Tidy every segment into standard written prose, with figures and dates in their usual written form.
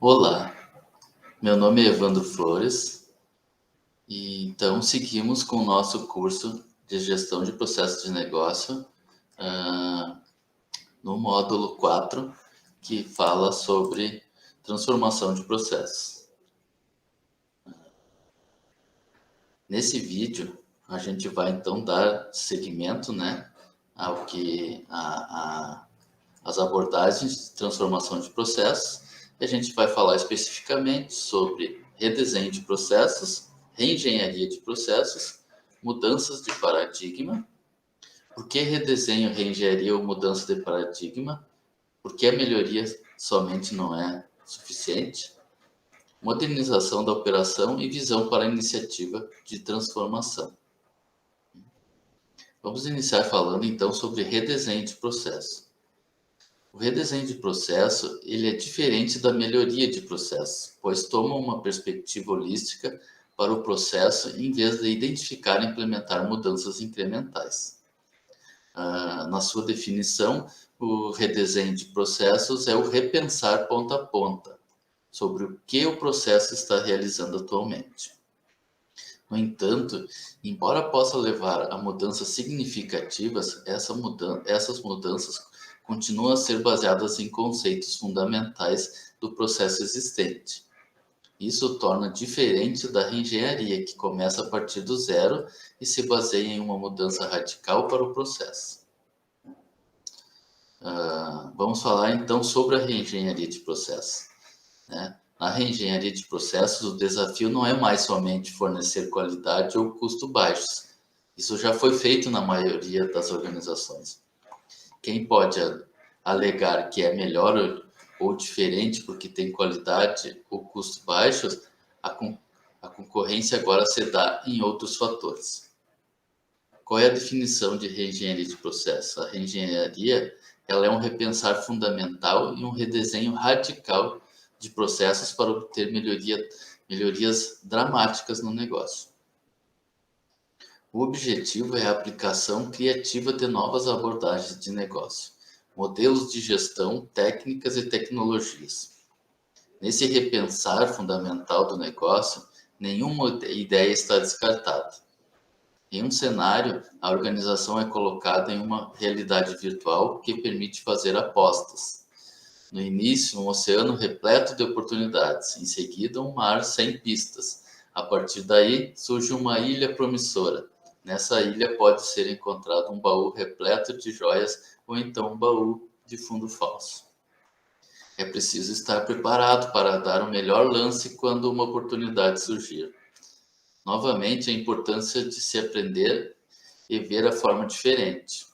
Olá, meu nome é Evandro Flores e então seguimos com o nosso curso de gestão de processos de negócio ah, no módulo 4, que fala sobre transformação de processos. Nesse vídeo, a gente vai então dar seguimento, ao que as abordagens de transformação de processos, e a gente vai falar especificamente sobre redesenho de processos, reengenharia de processos, mudanças de paradigma, por que redesenho, reengenharia ou mudança de paradigma, por que a melhoria somente não é suficiente, modernização da operação e visão para a iniciativa de transformação. Vamos iniciar falando então sobre redesenho de processo. O redesenho de processo, ele é diferente da melhoria de processo, pois toma uma perspectiva holística para o processo em vez de identificar e implementar mudanças incrementais. Na sua definição, o redesenho de processos é o repensar ponta a ponta sobre o que o processo está realizando atualmente. No entanto, embora possa levar a mudanças significativas, essas mudanças continuam a ser baseadas em conceitos fundamentais do processo existente. Isso torna diferente da reengenharia, que começa a partir do zero e se baseia em uma mudança radical para o processo. Vamos falar então sobre a reengenharia de processos. Na reengenharia de processos, o desafio não é mais somente fornecer qualidade ou custo baixos. Isso já foi feito na maioria das organizações. Quem pode alegar que é melhor ou diferente porque tem qualidade ou custo baixos, a concorrência agora se dá em outros fatores. Qual é a definição de reengenharia de processo? A reengenharia, ela é um repensar fundamental e um redesenho radical de processos para obter melhorias dramáticas no negócio. O objetivo é a aplicação criativa de novas abordagens de negócio, modelos de gestão, técnicas e tecnologias. Nesse repensar fundamental do negócio, nenhuma ideia está descartada. Em um cenário, a organização é colocada em uma realidade virtual que permite fazer apostas. No início, um oceano repleto de oportunidades, em seguida, um mar sem pistas. A partir daí, surge uma ilha promissora. Nessa ilha pode ser encontrado um baú repleto de joias ou então um baú de fundo falso. É preciso estar preparado para dar o melhor lance quando uma oportunidade surgir. Novamente, a importância de se aprender e ver a forma diferente.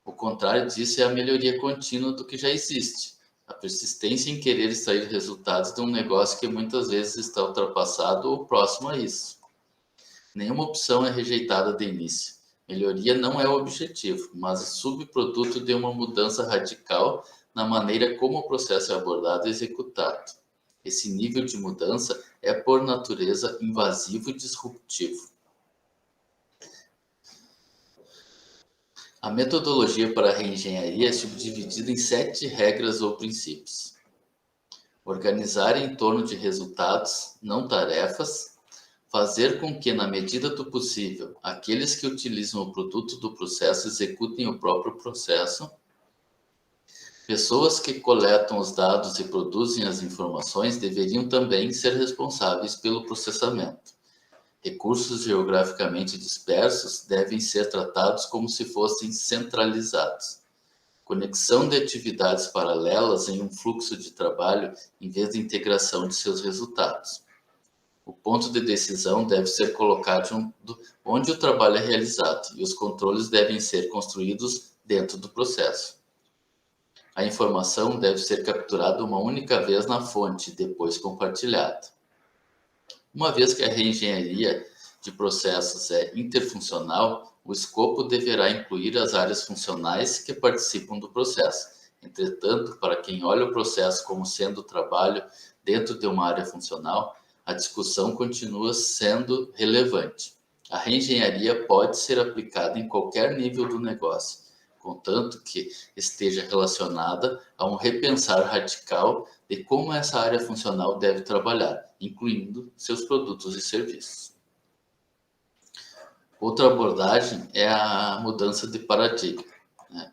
O contrário disso é a melhoria contínua do que já existe. A persistência em querer extrair resultados de um negócio que muitas vezes está ultrapassado ou próximo a isso. Nenhuma opção é rejeitada de início. Melhoria não é o objetivo, mas é subproduto de uma mudança radical na maneira como o processo é abordado e executado. Esse nível de mudança é, por natureza, invasivo e disruptivo. A metodologia para a reengenharia é subdividida em 7 regras ou princípios. Organizar em torno de resultados, não tarefas. Fazer com que, na medida do possível, aqueles que utilizam o produto do processo executem o próprio processo. Pessoas que coletam os dados e produzem as informações deveriam também ser responsáveis pelo processamento. Recursos geograficamente dispersos devem ser tratados como se fossem centralizados. Conexão de atividades paralelas em um fluxo de trabalho em vez de integração de seus resultados. O ponto de decisão deve ser colocado onde o trabalho é realizado e os controles devem ser construídos dentro do processo. A informação deve ser capturada uma única vez na fonte e depois compartilhada. Uma vez que a reengenharia de processos é interfuncional, o escopo deverá incluir as áreas funcionais que participam do processo. Entretanto, para quem olha o processo como sendo trabalho dentro de uma área funcional, a discussão continua sendo relevante. A reengenharia pode ser aplicada em qualquer nível do negócio, contanto que esteja relacionada a um repensar radical de como essa área funcional deve trabalhar, incluindo seus produtos e serviços. Outra abordagem é a mudança de paradigma, né?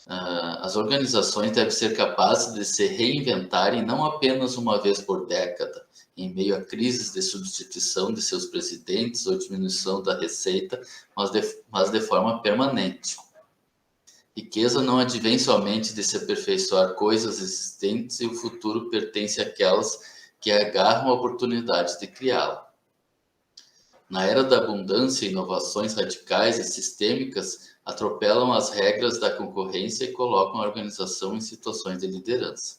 As organizações devem ser capazes de se reinventarem não apenas uma vez por década, em meio a crises de substituição de seus presidentes ou diminuição da receita, mas de forma permanente. Riqueza não advém somente de se aperfeiçoar coisas existentes e o futuro pertence àquelas que agarram a oportunidade de criá-la. Na era da abundância, inovações radicais e sistêmicas atropelam as regras da concorrência e colocam a organização em situações de liderança.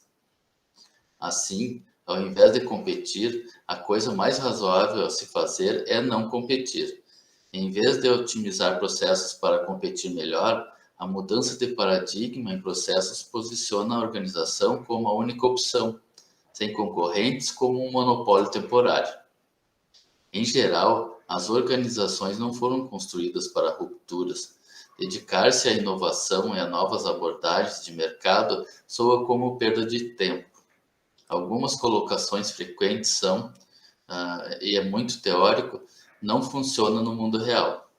Assim, ao invés de competir, a coisa mais razoável a se fazer é não competir. Em vez de otimizar processos para competir melhor, a mudança de paradigma em processos posiciona a organização como a única opção, sem concorrentes como um monopólio temporário. Em geral, as organizações não foram construídas para rupturas. Dedicar-se à inovação e a novas abordagens de mercado soa como perda de tempo. Algumas colocações frequentes são, e é muito teórico, não funciona no mundo real.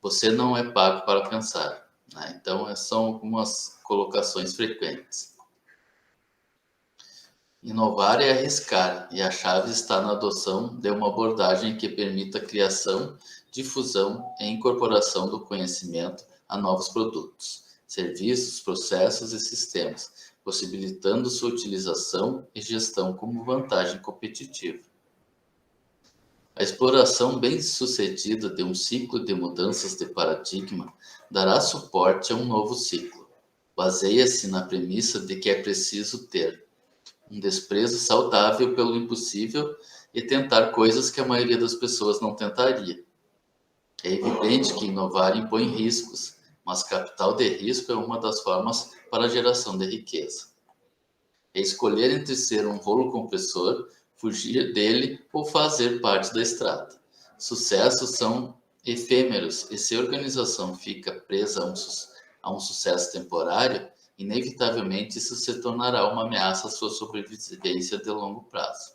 Você não é pago para pensar, né? Então, são algumas colocações frequentes. Inovar é arriscar, e a chave está na adoção de uma abordagem que permita a criação, difusão e incorporação do conhecimento a novos produtos, serviços, processos e sistemas, possibilitando sua utilização e gestão como vantagem competitiva. A exploração bem-sucedida de um ciclo de mudanças de paradigma dará suporte a um novo ciclo. Baseia-se na premissa de que é preciso ter um desprezo saudável pelo impossível e tentar coisas que a maioria das pessoas não tentaria. É evidente que inovar impõe riscos, mas capital de risco é uma das formas para a geração de riqueza. É escolher entre ser um rolo compressor, fugir dele ou fazer parte da estrada. Sucessos são efêmeros e se a organização fica presa a um sucesso temporário, inevitavelmente isso se tornará uma ameaça à sua sobrevivência de longo prazo.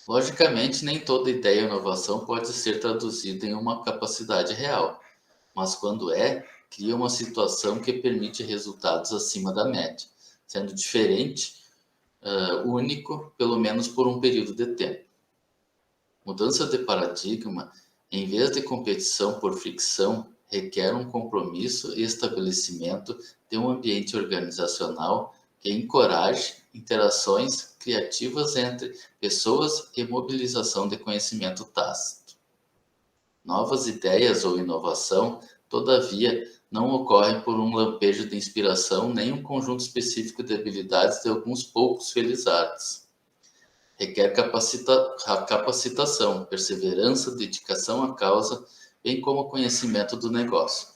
Logicamente, nem toda ideia ou inovação pode ser traduzida em uma capacidade real, mas quando cria uma situação que permite resultados acima da média, sendo diferente, único, pelo menos por um período de tempo. Mudança de paradigma, em vez de competição por fricção, requer um compromisso e estabelecimento de um ambiente organizacional que encoraje interações criativas entre pessoas e mobilização de conhecimento tácito. Novas ideias ou inovação, todavia, não ocorrem por um lampejo de inspiração nem um conjunto específico de habilidades de alguns poucos felizardos. Requer capacitação, perseverança, dedicação à causa, bem como conhecimento do negócio,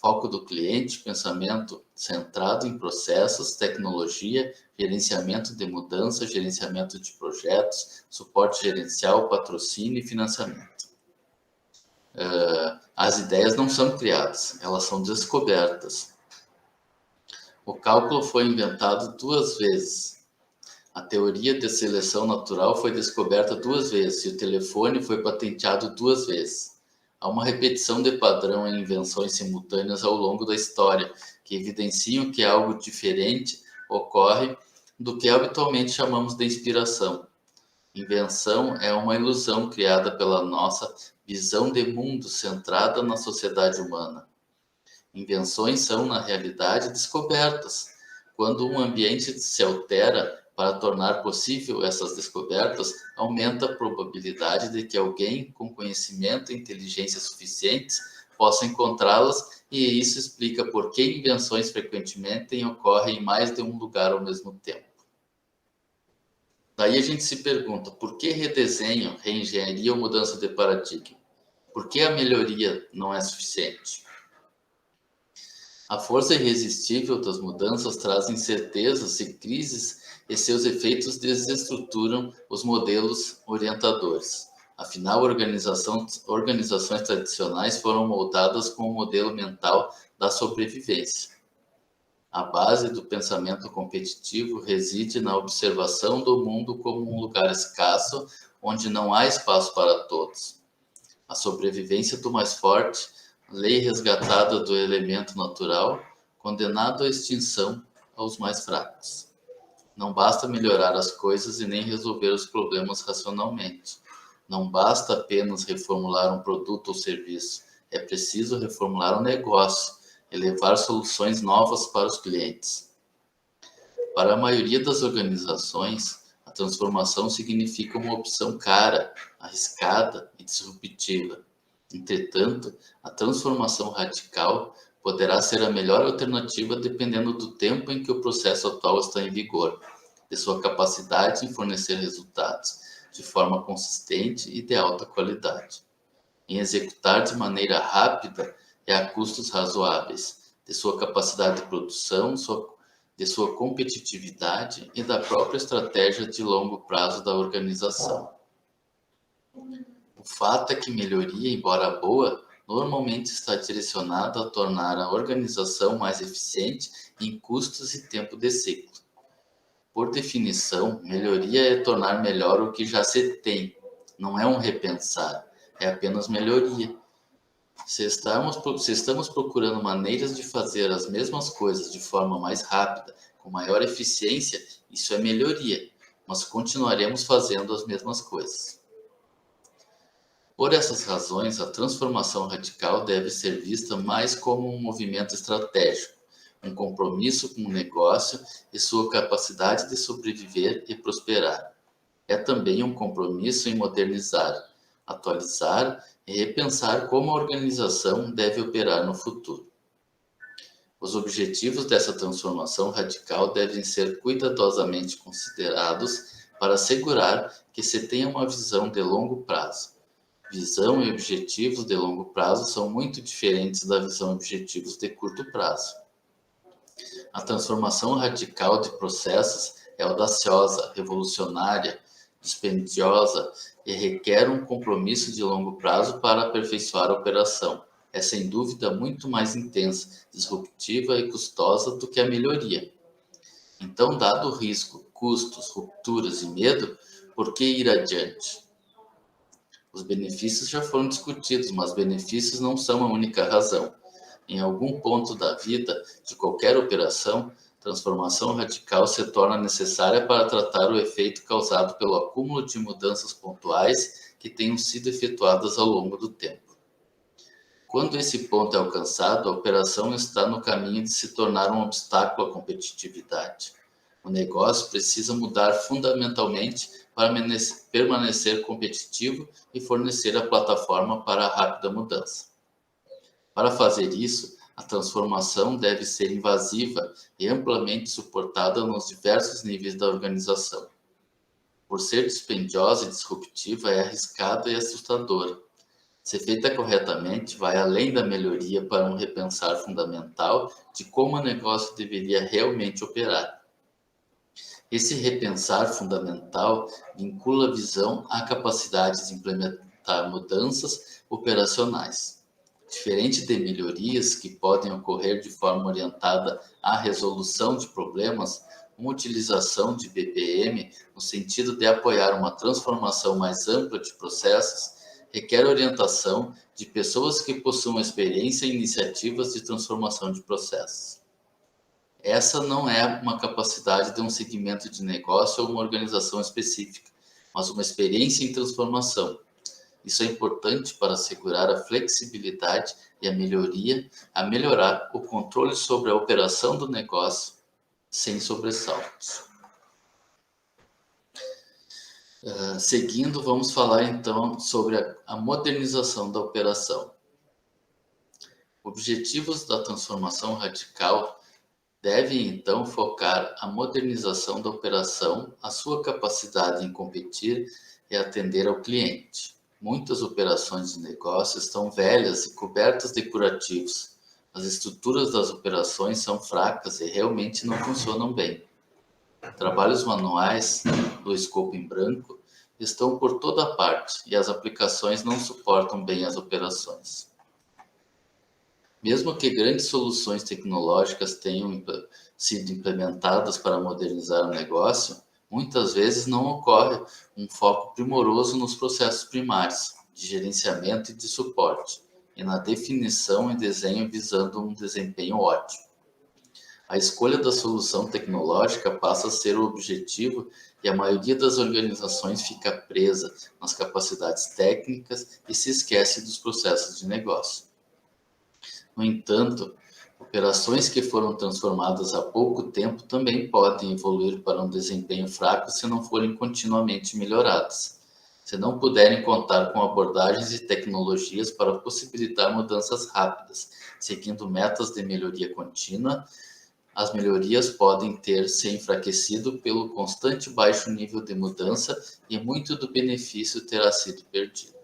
foco do cliente, pensamento centrado em processos, tecnologia, gerenciamento de mudança, gerenciamento de projetos, suporte gerencial, patrocínio e financiamento. As ideias não são criadas, elas são descobertas. O cálculo foi inventado 2 vezes. A teoria de seleção natural foi descoberta 2 vezes e o telefone foi patenteado 2 vezes. Há uma repetição de padrão em invenções simultâneas ao longo da história, que evidenciam que algo diferente ocorre do que habitualmente chamamos de inspiração. Invenção é uma ilusão criada pela nossa visão de mundo centrada na sociedade humana. Invenções são, na realidade, descobertas. Quando um ambiente se altera para tornar possível essas descobertas, aumenta a probabilidade de que alguém com conhecimento e inteligência suficientes possa encontrá-las, e isso explica por que invenções frequentemente ocorrem em mais de um lugar ao mesmo tempo. Daí a gente se pergunta, por que redesenho, reengenharia ou mudança de paradigma? Por que a melhoria não é suficiente? A força irresistível das mudanças traz incertezas e crises e seus efeitos desestruturam os modelos orientadores. Afinal, organizações tradicionais foram moldadas com o modelo mental da sobrevivência. A base do pensamento competitivo reside na observação do mundo como um lugar escasso, onde não há espaço para todos. A sobrevivência do mais forte, lei resgatada do elemento natural, condenado à extinção aos mais fracos. Não basta melhorar as coisas e nem resolver os problemas racionalmente. Não basta apenas reformular um produto ou serviço. É preciso reformular o negócio e levar soluções novas para os clientes. Para a maioria das organizações, a transformação significa uma opção cara, arriscada e disruptiva. Entretanto, a transformação radical poderá ser a melhor alternativa dependendo do tempo em que o processo atual está em vigor, de sua capacidade em fornecer resultados de forma consistente e de alta qualidade, em executar de maneira rápida e a custos razoáveis, de sua capacidade de produção, de sua competitividade e da própria estratégia de longo prazo da organização. O fato é que melhoria, embora boa, normalmente está direcionada a tornar a organização mais eficiente em custos e tempo de ciclo. Por definição, melhoria é tornar melhor o que já se tem, não é um repensar, é apenas melhoria. Se estamos procurando maneiras de fazer as mesmas coisas de forma mais rápida, com maior eficiência, isso é melhoria, mas continuaremos fazendo as mesmas coisas. Por essas razões, a transformação radical deve ser vista mais como um movimento estratégico, um compromisso com o negócio e sua capacidade de sobreviver e prosperar. É também um compromisso em modernizar, atualizar e repensar como a organização deve operar no futuro. Os objetivos dessa transformação radical devem ser cuidadosamente considerados para assegurar que se tenha uma visão de longo prazo. Visão e objetivos de longo prazo são muito diferentes da visão e objetivos de curto prazo. A transformação radical de processos é audaciosa, revolucionária, dispendiosa e requer um compromisso de longo prazo para aperfeiçoar a operação. É sem dúvida muito mais intensa, disruptiva e custosa do que a melhoria. Então, dado o risco, custos, rupturas e medo, por que ir adiante? Os benefícios já foram discutidos, mas benefícios não são a única razão. Em algum ponto da vida de qualquer operação, transformação radical se torna necessária para tratar o efeito causado pelo acúmulo de mudanças pontuais que tenham sido efetuadas ao longo do tempo. Quando esse ponto é alcançado, a operação está no caminho de se tornar um obstáculo à competitividade. O negócio precisa mudar fundamentalmente para permanecer competitivo e fornecer a plataforma para a rápida mudança. Para fazer isso, a transformação deve ser invasiva e amplamente suportada nos diversos níveis da organização. Por ser dispendiosa e disruptiva, é arriscada e assustadora. Se feita corretamente, vai além da melhoria para um repensar fundamental de como o negócio deveria realmente operar. Esse repensar fundamental vincula a visão à capacidade de implementar mudanças operacionais. Diferente de melhorias que podem ocorrer de forma orientada à resolução de problemas, uma utilização de BPM no sentido de apoiar uma transformação mais ampla de processos requer orientação de pessoas que possuam experiência em iniciativas de transformação de processos. Essa não é uma capacidade de um segmento de negócio ou uma organização específica, mas uma experiência em transformação. Isso é importante para assegurar a flexibilidade e a melhorar o controle sobre a operação do negócio sem sobressaltos. Seguindo, vamos falar então sobre a modernização da operação. Objetivos da transformação radical devem então focar a modernização da operação, a sua capacidade em competir e atender ao cliente. Muitas operações de negócio estão velhas e cobertas de curativos. As estruturas das operações são fracas e realmente não funcionam bem. Trabalhos manuais do escopo em branco estão por toda parte e as aplicações não suportam bem as operações. Mesmo que grandes soluções tecnológicas tenham sido implementadas para modernizar o negócio, muitas vezes não ocorre um foco primoroso nos processos primários, de gerenciamento e de suporte, e na definição e desenho visando um desempenho ótimo. A escolha da solução tecnológica passa a ser o objetivo e a maioria das organizações fica presa nas capacidades técnicas e se esquece dos processos de negócio. No entanto, operações que foram transformadas há pouco tempo também podem evoluir para um desempenho fraco se não forem continuamente melhoradas. Se não puderem contar com abordagens e tecnologias para possibilitar mudanças rápidas, seguindo metas de melhoria contínua, as melhorias podem ter se enfraquecido pelo constante baixo nível de mudança e muito do benefício terá sido perdido.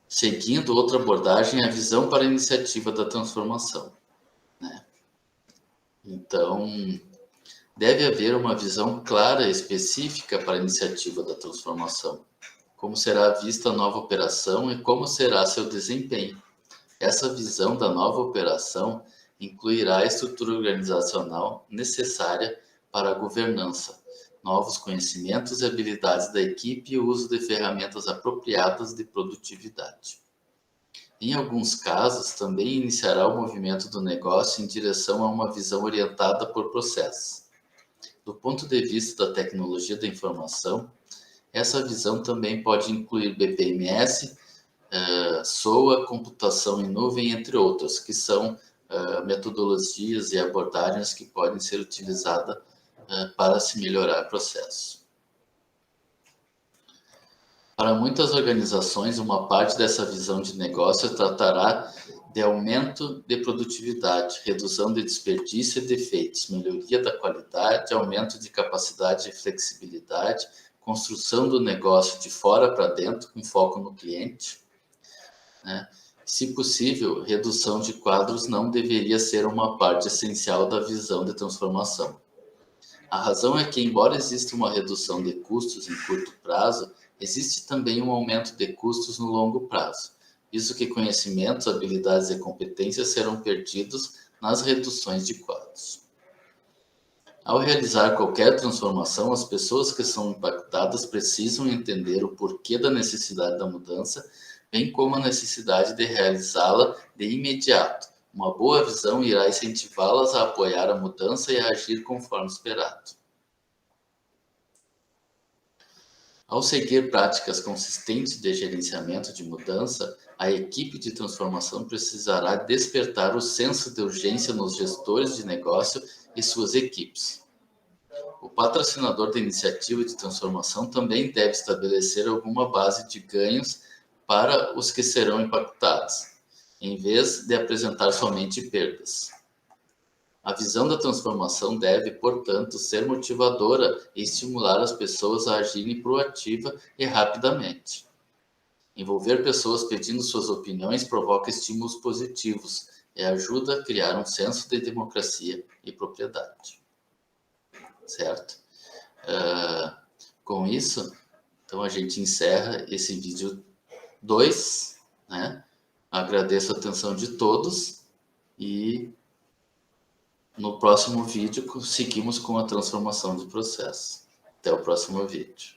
Seguindo outra abordagem, a visão para a iniciativa da transformação, né? Então, deve haver uma visão clara e específica para a iniciativa da transformação. Como será vista a nova operação e como será seu desempenho. Essa visão da nova operação incluirá a estrutura organizacional necessária para a governança, novos conhecimentos e habilidades da equipe e o uso de ferramentas apropriadas de produtividade. Em alguns casos, também iniciará o movimento do negócio em direção a uma visão orientada por processos. Do ponto de vista da tecnologia da informação, essa visão também pode incluir BPMS, SOA, computação em nuvem, entre outras, que são metodologias e abordagens que podem ser utilizadas para se melhorar o processo. Para muitas organizações, uma parte dessa visão de negócio tratará de aumento de produtividade, redução de desperdício e defeitos, melhoria da qualidade, aumento de capacidade e flexibilidade, construção do negócio de fora para dentro, com foco no cliente, né? Se possível, redução de quadros não deveria ser uma parte essencial da visão de transformação. A razão é que, embora exista uma redução de custos em curto prazo, existe também um aumento de custos no longo prazo, visto que conhecimentos, habilidades e competências serão perdidos nas reduções de quadros. Ao realizar qualquer transformação, as pessoas que são impactadas precisam entender o porquê da necessidade da mudança, bem como a necessidade de realizá-la de imediato. Uma boa visão irá incentivá-las a apoiar a mudança e a agir conforme esperado. Ao seguir práticas consistentes de gerenciamento de mudança, a equipe de transformação precisará despertar o senso de urgência nos gestores de negócio e suas equipes. O patrocinador da iniciativa de transformação também deve estabelecer alguma base de ganhos para os que serão impactados, em vez de apresentar somente perdas. A visão da transformação deve, portanto, ser motivadora e estimular as pessoas a agirem proativa e rapidamente. Envolver pessoas pedindo suas opiniões provoca estímulos positivos e ajuda a criar um senso de democracia e propriedade. Certo? Com isso, então a gente encerra esse vídeo 2, né? Agradeço a atenção de todos e no próximo vídeo seguimos com a transformação de processo. Até o próximo vídeo.